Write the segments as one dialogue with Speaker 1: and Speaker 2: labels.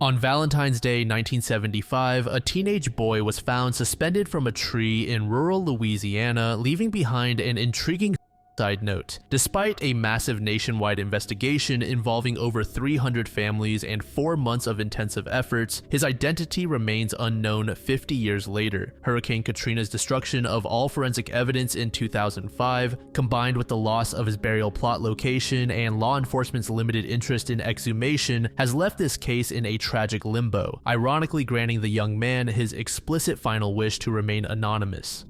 Speaker 1: On Valentine's Day 1975, a teenage boy was found suspended from a tree in rural Louisiana, leaving behind an intriguing side note. Despite a massive nationwide investigation involving over 300 families and 4 months of intensive efforts, his identity remains unknown 50 years later. Hurricane Katrina's destruction of all forensic evidence in 2005, combined with the loss of his burial plot location and law enforcement's limited interest in exhumation, has left this case in a tragic limbo, ironically granting the young man his explicit final wish to remain anonymous.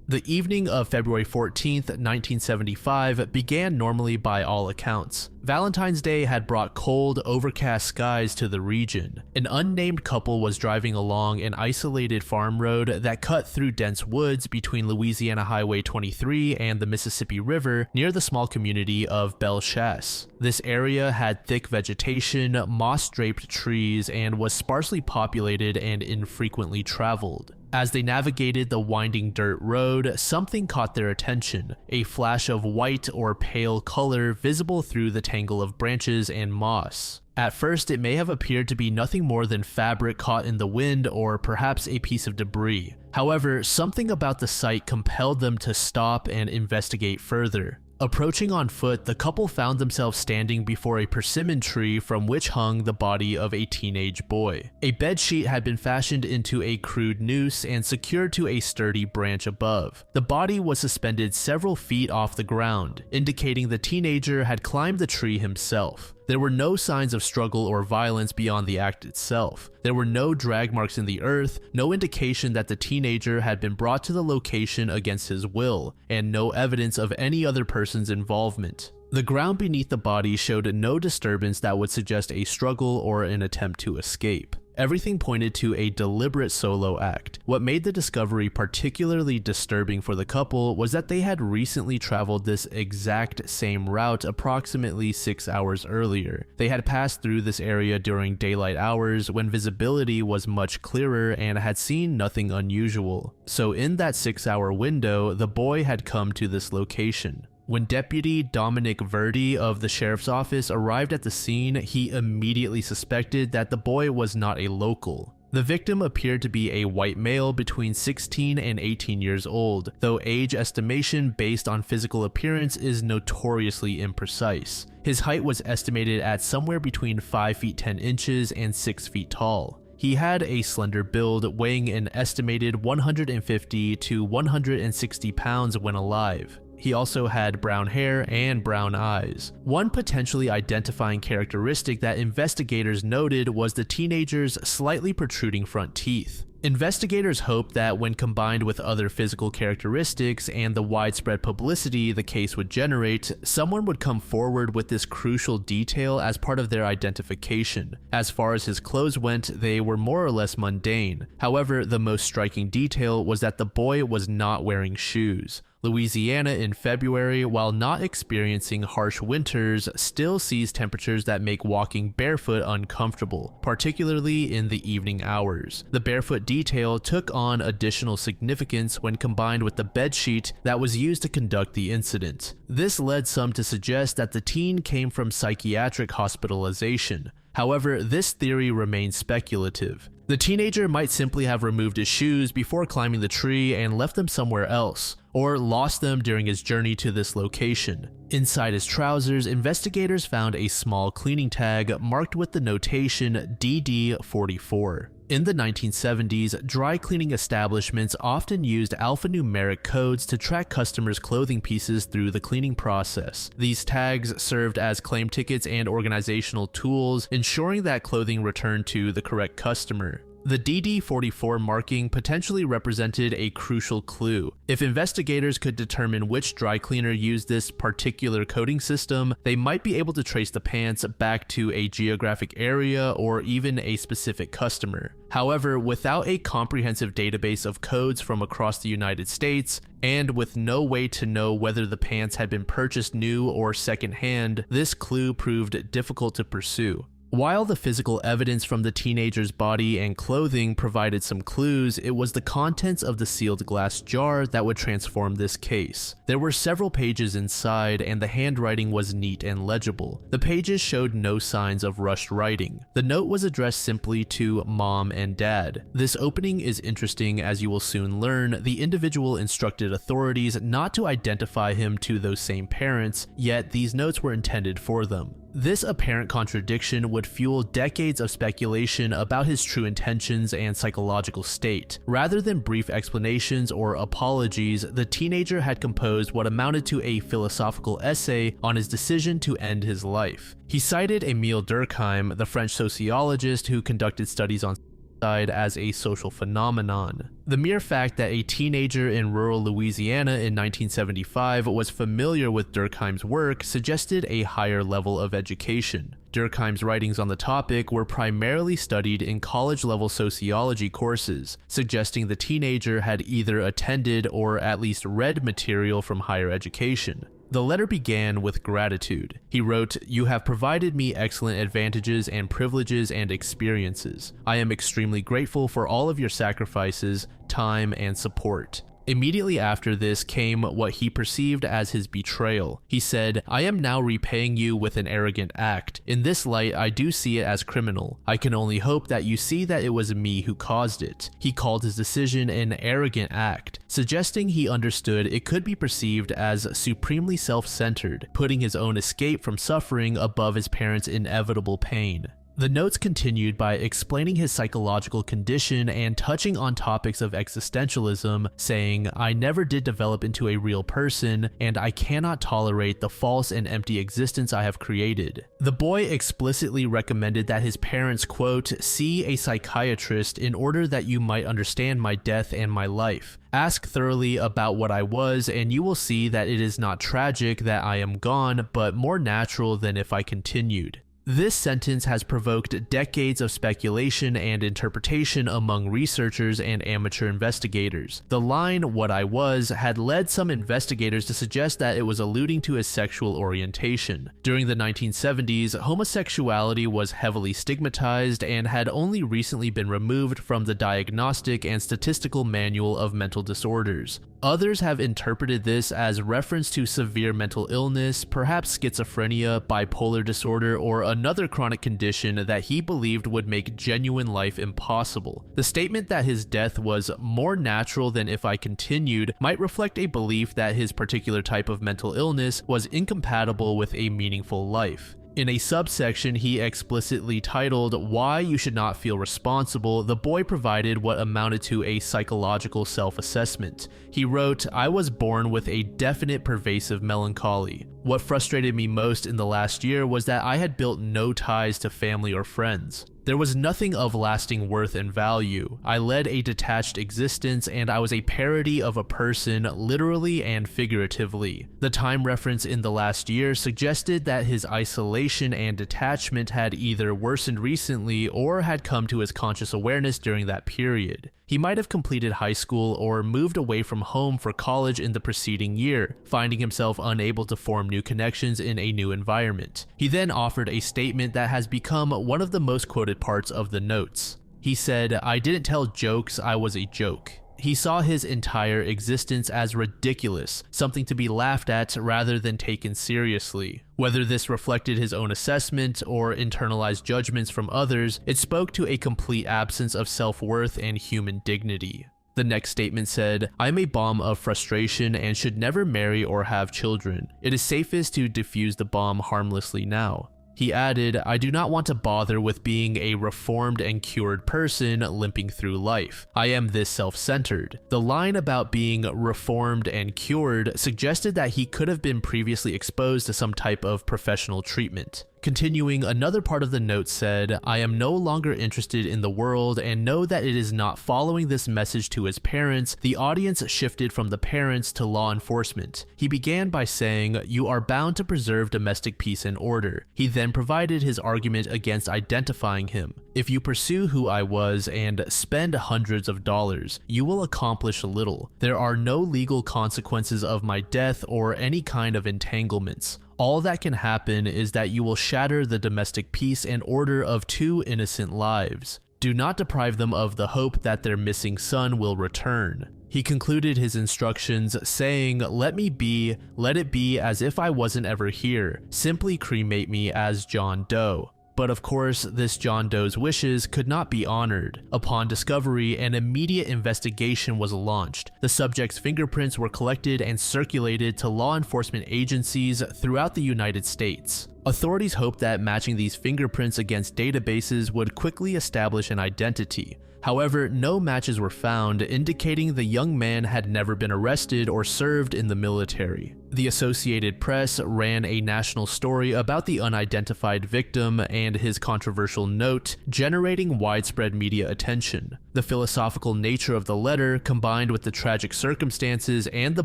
Speaker 1: The evening of February 14th, 1975 began normally by all accounts. Valentine's Day had brought cold, overcast skies to the region. An unnamed couple was driving along an isolated farm road that cut through dense woods between Louisiana Highway 23 and the Mississippi River near the small community of Bellechasse. This area had thick vegetation, moss-draped trees, and was sparsely populated and infrequently traveled. As they navigated the winding dirt road, something caught their attention, a flash of white or pale color visible through the tangle of branches and moss. At first, it may have appeared to be nothing more than fabric caught in the wind or perhaps a piece of debris. However, something about the sight compelled them to stop and investigate further. Approaching on foot, the couple found themselves standing before a persimmon tree from which hung the body of a teenage boy. A bedsheet had been fashioned into a crude noose and secured to a sturdy branch above. The body was suspended several feet off the ground, indicating the teenager had climbed the tree himself. There were no signs of struggle or violence beyond the act itself. There were no drag marks in the earth, no indication that the teenager had been brought to the location against his will, and no evidence of any other person's involvement. The ground beneath the body showed no disturbance that would suggest a struggle or an attempt to escape. Everything pointed to a deliberate solo act. What made the discovery particularly disturbing for the couple was that they had recently traveled this exact same route approximately 6 hours earlier. They had passed through this area during daylight hours when visibility was much clearer and had seen nothing unusual. So in that 6-hour window, the boy had come to this location. When Deputy Dominic Verdi of the sheriff's office arrived at the scene, he immediately suspected that the boy was not a local. The victim appeared to be a white male between 16 and 18 years old, though age estimation based on physical appearance is notoriously imprecise. His height was estimated at somewhere between 5 feet 10 inches and 6 feet tall. He had a slender build, weighing an estimated 150 to 160 pounds when alive. He also had brown hair and brown eyes. One potentially identifying characteristic that investigators noted was the teenager's slightly protruding front teeth. Investigators hoped that when combined with other physical characteristics and the widespread publicity the case would generate, someone would come forward with this crucial detail as part of their identification. As far as his clothes went, they were more or less mundane. However, the most striking detail was that the boy was not wearing shoes. Louisiana in February, while not experiencing harsh winters, still sees temperatures that make walking barefoot uncomfortable, particularly in the evening hours. The barefoot detail took on additional significance when combined with the bedsheet that was used to conduct the incident. This led some to suggest that the teen came from psychiatric hospitalization. However, this theory remains speculative. The teenager might simply have removed his shoes before climbing the tree and left them somewhere else, or lost them during his journey to this location. Inside his trousers, investigators found a small cleaning tag marked with the notation DD44. In the 1970s, dry cleaning establishments often used alphanumeric codes to track customers' clothing pieces through the cleaning process. These tags served as claim tickets and organizational tools, ensuring that clothing returned to the correct customer. The DD44 marking potentially represented a crucial clue. If investigators could determine which dry cleaner used this particular coding system, they might be able to trace the pants back to a geographic area or even a specific customer. However, without a comprehensive database of codes from across the United States, and with no way to know whether the pants had been purchased new or secondhand, this clue proved difficult to pursue. While the physical evidence from the teenager's body and clothing provided some clues, it was the contents of the sealed glass jar that would transform this case. There were several pages inside, and the handwriting was neat and legible. The pages showed no signs of rushed writing. The note was addressed simply to Mom and Dad. This opening is interesting, as you will soon learn. The individual instructed authorities not to identify him to those same parents, yet these notes were intended for them. This apparent contradiction would fuel decades of speculation about his true intentions and psychological state. Rather than brief explanations or apologies, the teenager had composed what amounted to a philosophical essay on his decision to end his life. He cited Emile Durkheim, the French sociologist who conducted studies on suicide as a social phenomenon. The mere fact that a teenager in rural Louisiana in 1975 was familiar with Durkheim's work suggested a higher level of education. Durkheim's writings on the topic were primarily studied in college-level sociology courses, suggesting the teenager had either attended or at least read material from higher education. The letter began with gratitude. He wrote, "You have provided me excellent advantages and privileges and experiences. I am extremely grateful for all of your sacrifices, time, and support." Immediately after this came what he perceived as his betrayal. He said, "I am now repaying you with an arrogant act. In this light, I do see it as criminal. I can only hope that you see that it was me who caused it." He called his decision an arrogant act, suggesting he understood it could be perceived as supremely self-centered, putting his own escape from suffering above his parents' inevitable pain. The notes continued by explaining his psychological condition and touching on topics of existentialism, saying, "I never did develop into a real person, and I cannot tolerate the false and empty existence I have created." The boy explicitly recommended that his parents, quote, "see a psychiatrist in order that you might understand my death and my life. Ask thoroughly about what I was, and you will see that it is not tragic that I am gone, but more natural than if I continued." This sentence has provoked decades of speculation and interpretation among researchers and amateur investigators. The line, "what I was," had led some investigators to suggest that it was alluding to his sexual orientation. During the 1970s, homosexuality was heavily stigmatized and had only recently been removed from the Diagnostic and Statistical Manual of Mental Disorders. Others have interpreted this as reference to severe mental illness, perhaps schizophrenia, bipolar disorder, or another chronic condition that he believed would make genuine life impossible. The statement that his death was more natural than if I continued might reflect a belief that his particular type of mental illness was incompatible with a meaningful life. In a subsection he explicitly titled "Why You Should Not Feel Responsible," the boy provided what amounted to a psychological self-assessment. He wrote, "I was born with a definite pervasive melancholy. What frustrated me most in the last year was that I had built no ties to family or friends. There was nothing of lasting worth and value. I led a detached existence, and I was a parody of a person, literally and figuratively." The time reference in the last year suggested that his isolation and detachment had either worsened recently or had come to his conscious awareness during that period. He might have completed high school or moved away from home for college in the preceding year, finding himself unable to form new connections in a new environment. He then offered a statement that has become one of the most quoted parts of the notes. He said, "I didn't tell jokes, I was a joke." He saw his entire existence as ridiculous, something to be laughed at rather than taken seriously. Whether this reflected his own assessment or internalized judgments from others, it spoke to a complete absence of self-worth and human dignity. The next statement said, "I am a bomb of frustration and should never marry or have children. It is safest to defuse the bomb harmlessly now." He added, "I do not want to bother with being a reformed and cured person limping through life. I am this self-centered." The line about being reformed and cured suggested that he could have been previously exposed to some type of professional treatment. Continuing, another part of the note said, "I am no longer interested in the world and know that it is not following this message to his parents." The audience shifted from the parents to law enforcement. He began by saying, "You are bound to preserve domestic peace and order." He then provided his argument against identifying him. "If you pursue who I was and spend hundreds of dollars, you will accomplish little. There are no legal consequences of my death or any kind of entanglements. All that can happen is that you will shatter the domestic peace and order of 2 innocent lives. Do not deprive them of the hope that their missing son will return." He concluded his instructions saying, "Let me be, let it be as if I wasn't ever here. Simply cremate me as John Doe." But of course, this John Doe's wishes could not be honored. Upon discovery, an immediate investigation was launched. The subject's fingerprints were collected and circulated to law enforcement agencies throughout the United States. Authorities hoped that matching these fingerprints against databases would quickly establish an identity. However, no matches were found, indicating the young man had never been arrested or served in the military. The Associated Press ran a national story about the unidentified victim and his controversial note, generating widespread media attention. The philosophical nature of the letter, combined with the tragic circumstances and the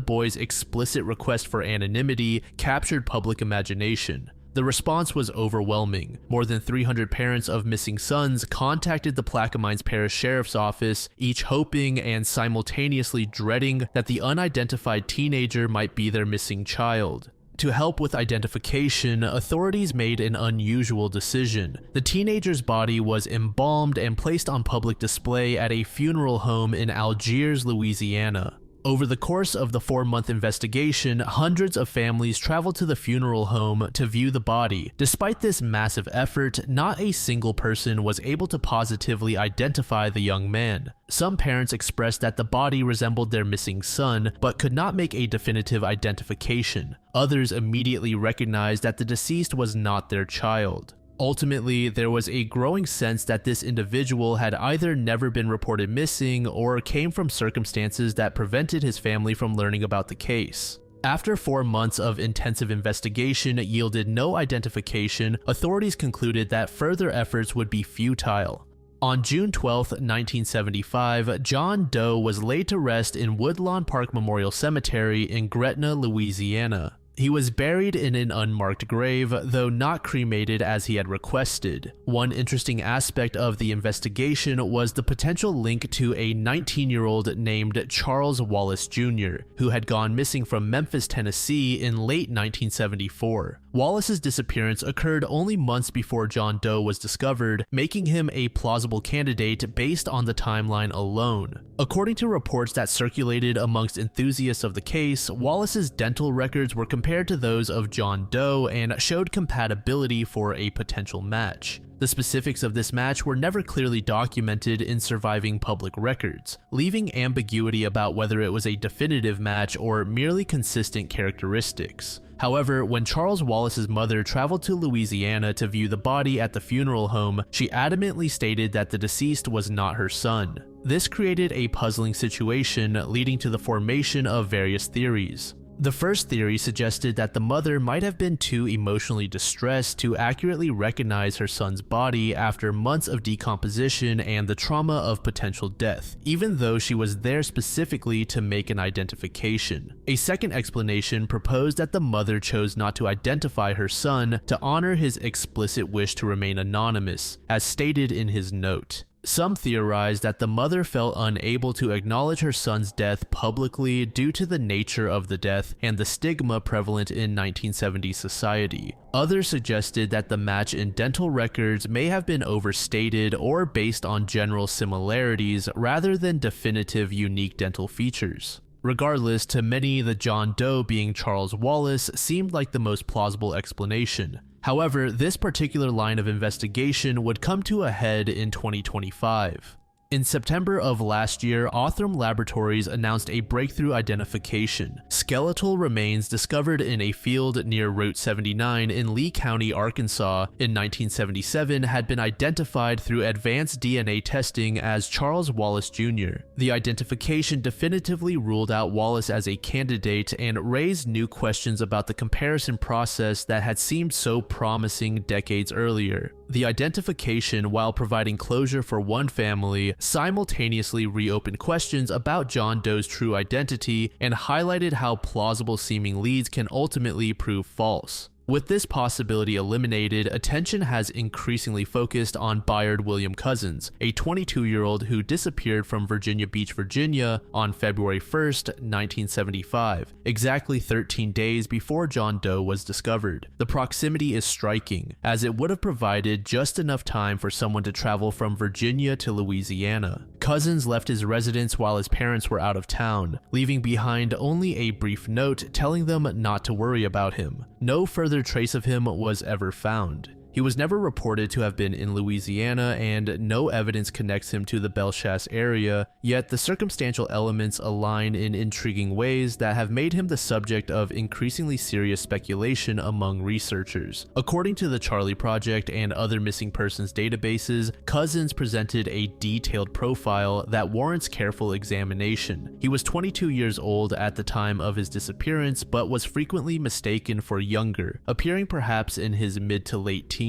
Speaker 1: boy's explicit request for anonymity, captured public imagination. The response was overwhelming. More than 300 parents of missing sons contacted the Plaquemines Parish Sheriff's Office, each hoping and simultaneously dreading that the unidentified teenager might be their missing child. To help with identification, authorities made an unusual decision. The teenager's body was embalmed and placed on public display at a funeral home in Algiers, Louisiana. Over the course of the 4-month investigation, hundreds of families traveled to the funeral home to view the body. Despite this massive effort, not a single person was able to positively identify the young man. Some parents expressed that the body resembled their missing son, but could not make a definitive identification. Others immediately recognized that the deceased was not their child. Ultimately, there was a growing sense that this individual had either never been reported missing or came from circumstances that prevented his family from learning about the case. After 4 months of intensive investigation yielded no identification, authorities concluded that further efforts would be futile. On June 12, 1975, John Doe was laid to rest in Woodlawn Park Memorial Cemetery in Gretna, Louisiana. He was buried in an unmarked grave, though not cremated as he had requested. One interesting aspect of the investigation was the potential link to a 19-year-old named Charles Wallace Jr., who had gone missing from Memphis, Tennessee in late 1974. Wallace's disappearance occurred only months before John Doe was discovered, making him a plausible candidate based on the timeline alone. According to reports that circulated amongst enthusiasts of the case, Wallace's dental records were compared to those of John Doe and showed compatibility for a potential match. The specifics of this match were never clearly documented in surviving public records, leaving ambiguity about whether it was a definitive match or merely consistent characteristics. However, when Charles Wallace's mother traveled to Louisiana to view the body at the funeral home, she adamantly stated that the deceased was not her son. This created a puzzling situation, leading to the formation of various theories. The first theory suggested that the mother might have been too emotionally distressed to accurately recognize her son's body after months of decomposition and the trauma of potential death, even though she was there specifically to make an identification. A second explanation proposed that the mother chose not to identify her son to honor his explicit wish to remain anonymous, as stated in his note. Some theorized that the mother felt unable to acknowledge her son's death publicly due to the nature of the death and the stigma prevalent in 1970s society. Others suggested that the match in dental records may have been overstated or based on general similarities rather than definitive unique dental features. Regardless, to many, the John Doe being Charles Wallace seemed like the most plausible explanation. However, this particular line of investigation would come to a head in 2025. In September of last year, Othram Laboratories announced a breakthrough identification. Skeletal remains discovered in a field near Route 79 in Lee County, Arkansas in 1977 had been identified through advanced DNA testing as Charles Wallace Jr. The identification definitively ruled out Wallace as a candidate and raised new questions about the comparison process that had seemed so promising decades earlier. The identification, while providing closure for one family, simultaneously reopened questions about John Doe's true identity and highlighted how plausible seeming leads can ultimately prove false. With this possibility eliminated, attention has increasingly focused on Bayard William Cousins, a 22-year-old who disappeared from Virginia Beach, Virginia on February 1st, 1975, exactly 13 days before John Doe was discovered. The proximity is striking, as it would have provided just enough time for someone to travel from Virginia to Louisiana. Cousins left his residence while his parents were out of town, leaving behind only a brief note telling them not to worry about him. No further trace of him was ever found. He was never reported to have been in Louisiana, and no evidence connects him to the Bellechasse area, yet the circumstantial elements align in intriguing ways that have made him the subject of increasingly serious speculation among researchers. According to the Charlie Project and other missing persons databases, Cousins presented a detailed profile that warrants careful examination. He was 22 years old at the time of his disappearance, but was frequently mistaken for younger, appearing perhaps in his mid to late teens.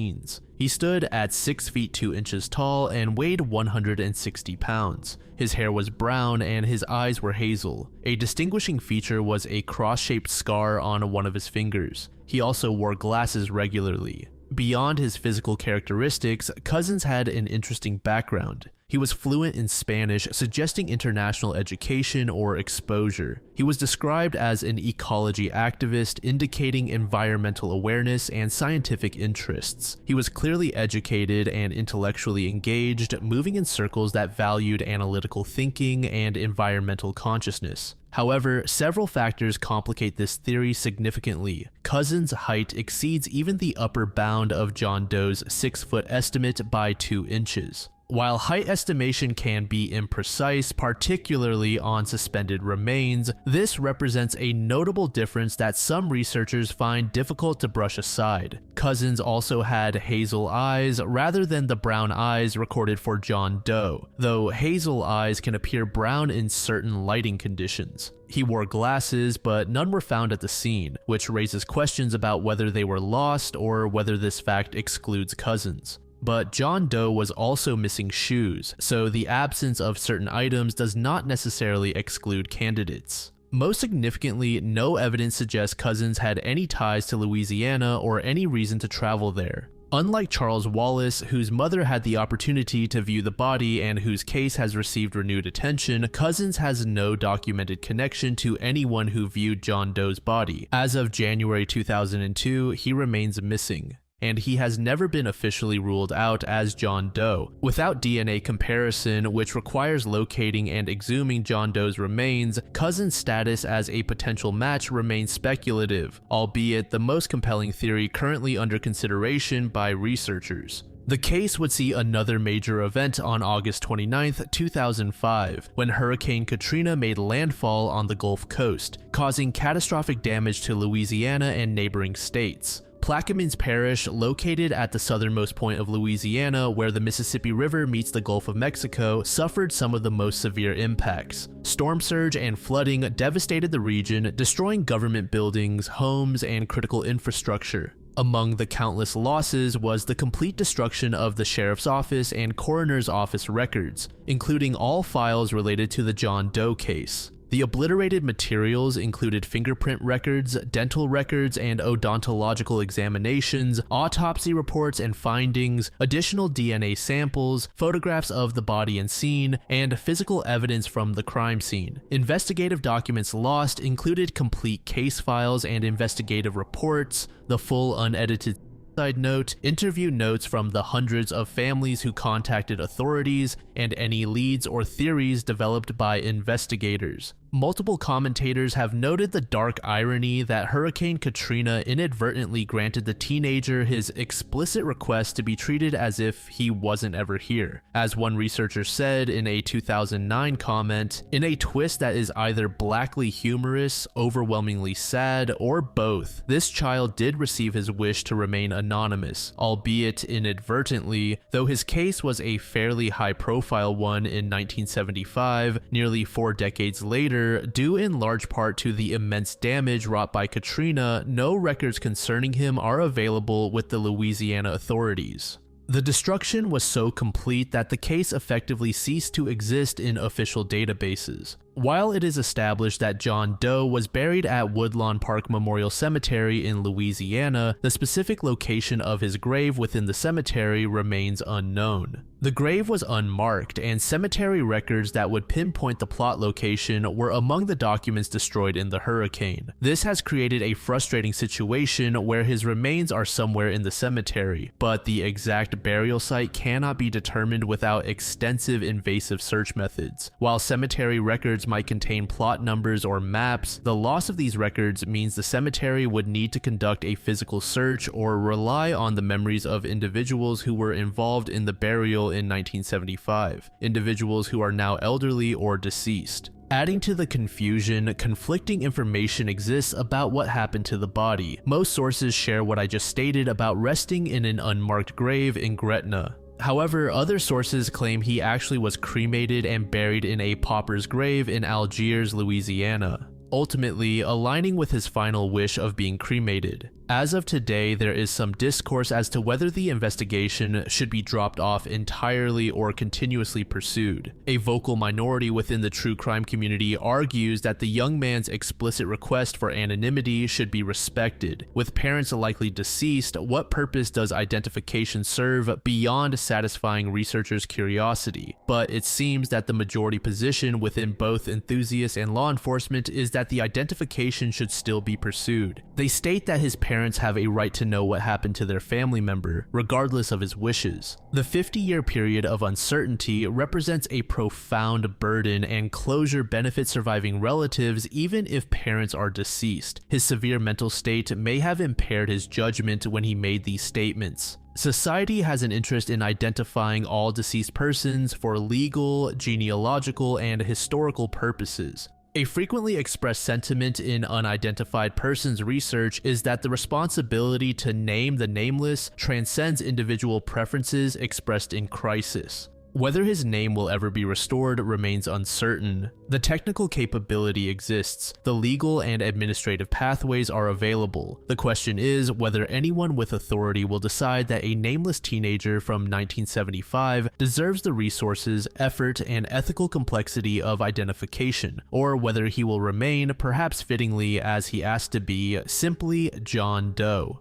Speaker 1: He stood at 6 feet 2 inches tall and weighed 160 pounds. His hair was brown and his eyes were hazel. A distinguishing feature was a cross-shaped scar on one of his fingers. He also wore glasses regularly. Beyond his physical characteristics, Cousins had an interesting background. He was fluent in Spanish, suggesting international education or exposure. He was described as an ecology activist, indicating environmental awareness and scientific interests. He was clearly educated and intellectually engaged, moving in circles that valued analytical thinking and environmental consciousness. However, several factors complicate this theory significantly. Cousins' height exceeds even the upper bound of John Doe's 6-foot estimate by 2 inches. While height estimation can be imprecise, particularly on suspended remains, this represents a notable difference that some researchers find difficult to brush aside. Cousins also had hazel eyes rather than the brown eyes recorded for John Doe, though hazel eyes can appear brown in certain lighting conditions. He wore glasses, but none were found at the scene, which raises questions about whether they were lost or whether this fact excludes Cousins. But John Doe was also missing shoes, so the absence of certain items does not necessarily exclude candidates. Most significantly, no evidence suggests Cousins had any ties to Louisiana or any reason to travel there. Unlike Charles Wallace, whose mother had the opportunity to view the body and whose case has received renewed attention, Cousins has no documented connection to anyone who viewed John Doe's body. As of January 2002, he remains missing, and he has never been officially ruled out as John Doe. Without DNA comparison, which requires locating and exhuming John Doe's remains, Cousins' status as a potential match remains speculative, albeit the most compelling theory currently under consideration by researchers. The case would see another major event on August 29, 2005, when Hurricane Katrina made landfall on the Gulf Coast, causing catastrophic damage to Louisiana and neighboring states. Plaquemines Parish, located at the southernmost point of Louisiana where the Mississippi River meets the Gulf of Mexico, suffered some of the most severe impacts. Storm surge and flooding devastated the region, destroying government buildings, homes, and critical infrastructure. Among the countless losses was the complete destruction of the sheriff's office and coroner's office records, including all files related to the John Doe case. The obliterated materials included fingerprint records, dental records and odontological examinations, autopsy reports and findings, additional DNA samples, photographs of the body and scene, and physical evidence from the crime scene. Investigative documents lost included complete case files and investigative reports, the full unedited side note, interview notes from the hundreds of families who contacted authorities, and any leads or theories developed by investigators. Multiple commentators have noted the dark irony that Hurricane Katrina inadvertently granted the teenager his explicit request to be treated as if he wasn't ever here. As one researcher said in a 2009 comment, in a twist that is either blackly humorous, overwhelmingly sad, or both, this child did receive his wish to remain anonymous, albeit inadvertently, though his case was a fairly high-profile one in 1975, nearly 4 decades later. Due in large part to the immense damage wrought by Katrina, no records concerning him are available with the Louisiana authorities. The destruction was so complete that the case effectively ceased to exist in official databases. While it is established that John Doe was buried at Woodlawn Park Memorial Cemetery in Louisiana, the specific location of his grave within the cemetery remains unknown. The grave was unmarked, and cemetery records that would pinpoint the plot location were among the documents destroyed in the hurricane. This has created a frustrating situation where his remains are somewhere in the cemetery, but the exact burial site cannot be determined without extensive invasive search methods. While cemetery records might contain plot numbers or maps, the loss of these records means the cemetery would need to conduct a physical search or rely on the memories of individuals who were involved in the burial in 1975, individuals who are now elderly or deceased. Adding to the confusion, conflicting information exists about what happened to the body. Most sources share what I just stated about resting in an unmarked grave in Gretna. However, other sources claim he actually was cremated and buried in a pauper's grave in Algiers, Louisiana, ultimately aligning with his final wish of being cremated. As of today, there is some discourse as to whether the investigation should be dropped off entirely or continuously pursued. A vocal minority within the true crime community argues that the young man's explicit request for anonymity should be respected. With parents likely deceased, what purpose does identification serve beyond satisfying researchers' curiosity? But it seems that the majority position within both enthusiasts and law enforcement is that the identification should still be pursued. They state that his parents have a right to know what happened to their family member, regardless of his wishes. The 50-year period of uncertainty represents a profound burden, and closure benefits surviving relatives even if parents are deceased. His severe mental state may have impaired his judgment when he made these statements. Society has an interest in identifying all deceased persons for legal, genealogical, and historical purposes. A frequently expressed sentiment in unidentified persons research is that the responsibility to name the nameless transcends individual preferences expressed in crisis. Whether his name will ever be restored remains uncertain. The technical capability exists, the legal and administrative pathways are available. The question is whether anyone with authority will decide that a nameless teenager from 1975 deserves the resources, effort, and ethical complexity of identification, or whether he will remain, perhaps fittingly as he asked to be, simply John Doe.